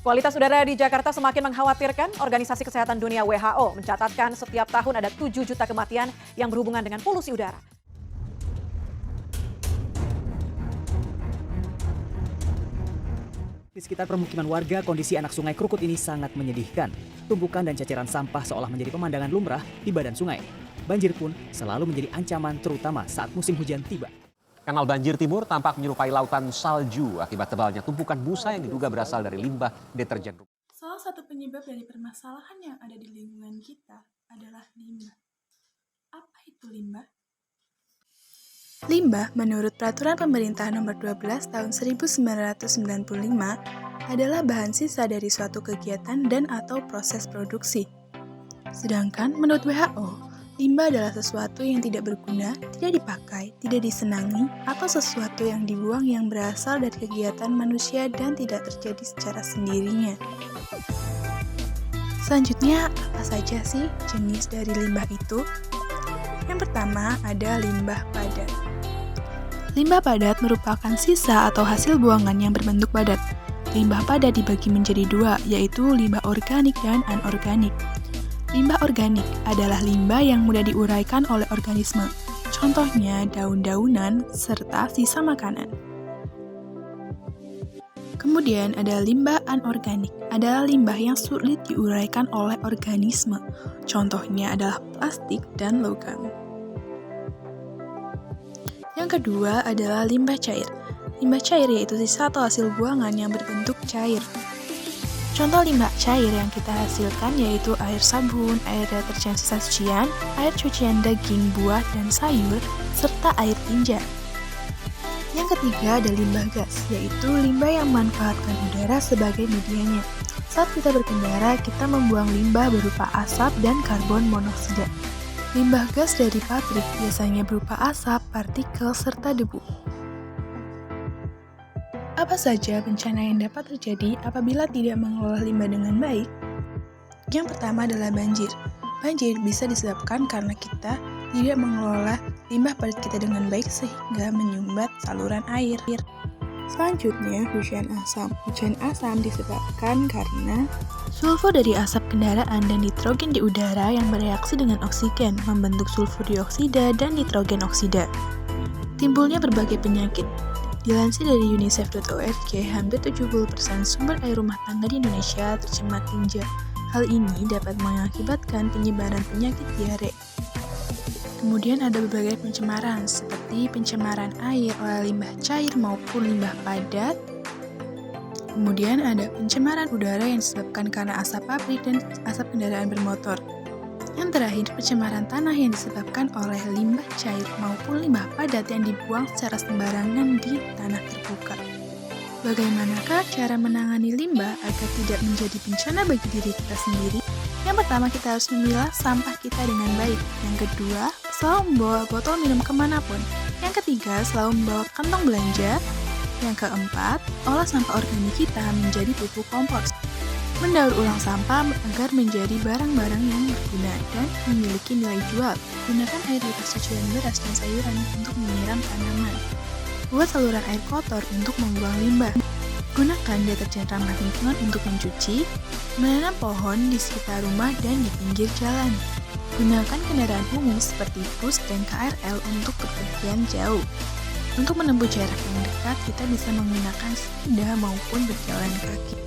Kualitas udara di Jakarta semakin mengkhawatirkan. Organisasi Kesehatan Dunia WHO mencatatkan setiap tahun ada 7 juta kematian yang berhubungan dengan polusi udara. Di sekitar permukiman warga, kondisi anak sungai Krukut ini sangat menyedihkan. Tumpukan dan ceceran sampah seolah menjadi pemandangan lumrah di badan sungai. Banjir pun selalu menjadi ancaman terutama saat musim hujan tiba. Kanal Banjir Timur tampak menyerupai lautan salju akibat tebalnya tumpukan busa yang diduga berasal dari limbah deterjen. Salah satu penyebab dari permasalahan yang ada di lingkungan kita adalah limbah. Apa itu limbah? Limbah menurut Peraturan Pemerintah Nomor 12 Tahun 1995 adalah bahan sisa dari suatu kegiatan dan atau proses produksi. Sedangkan menurut WHO, limbah adalah sesuatu yang tidak berguna, tidak dipakai, tidak disenangi, atau sesuatu yang dibuang yang berasal dari kegiatan manusia dan tidak terjadi secara sendirinya. Selanjutnya, apa saja sih jenis dari limbah itu? Yang pertama ada limbah padat. Limbah padat merupakan sisa atau hasil buangan yang berbentuk padat. Limbah padat dibagi menjadi dua, yaitu limbah organik dan anorganik. Limbah organik adalah limbah yang mudah diuraikan oleh organisme, contohnya daun-daunan serta sisa makanan. Kemudian ada limbah anorganik, adalah limbah yang sulit diuraikan oleh organisme, contohnya adalah plastik dan logam. Yang kedua adalah limbah cair. Limbah cair yaitu sisa atau hasil buangan yang berbentuk cair. Contoh limbah cair yang kita hasilkan yaitu air sabun, air deterjen sisa cucian, air cucian daging, buah, dan sayur, serta air tinja. Yang ketiga ada limbah gas, yaitu limbah yang memanfaatkan udara sebagai medianya. Saat kita berkendara, kita membuang limbah berupa asap dan karbon monoksida. Limbah gas dari pabrik biasanya berupa asap, partikel, serta debu. Apa saja bencana yang dapat terjadi apabila tidak mengelola limbah dengan baik? Yang pertama adalah banjir. Banjir bisa disebabkan karena kita tidak mengelola limbah padat kita dengan baik sehingga menyumbat saluran air. Selanjutnya, hujan asam. Hujan asam disebabkan karena sulfur dari asap kendaraan dan nitrogen di udara yang bereaksi dengan oksigen membentuk sulfur dioksida dan nitrogen oksida. Timbulnya berbagai penyakit. Dilansir dari unicef.org, hampir 70% sumber air rumah tangga di Indonesia tercemar tinja. Hal ini dapat mengakibatkan penyebaran penyakit diare. Kemudian ada berbagai pencemaran, seperti pencemaran air oleh limbah cair maupun limbah padat. Kemudian ada pencemaran udara yang disebabkan karena asap pabrik dan asap kendaraan bermotor. Yang terakhir, pencemaran tanah yang disebabkan oleh limbah cair maupun limbah padat yang dibuang secara sembarangan di tanah terbuka. Bagaimanakah cara menangani limbah agar tidak menjadi bencana bagi diri kita sendiri? Yang pertama, kita harus memilah sampah kita dengan baik. Yang kedua, selalu membawa botol minum kemanapun. Yang ketiga, selalu membawa kantong belanja. Yang keempat, olah sampah organik kita menjadi pupuk kompos. Mendaur ulang sampah agar menjadi barang-barang yang berguna dan memiliki nilai jual. Gunakan air bekas cucian beras dan sayuran untuk menyiram tanaman. Buat saluran air kotor untuk membuang limbah. Gunakan deterjen ramah lingkungan untuk mencuci. Menanam pohon di sekitar rumah dan di pinggir jalan. Gunakan kendaraan umum seperti bus dan KRL untuk bepergian jauh. Untuk menempuh jarak yang dekat, kita bisa menggunakan sepeda maupun berjalan kaki.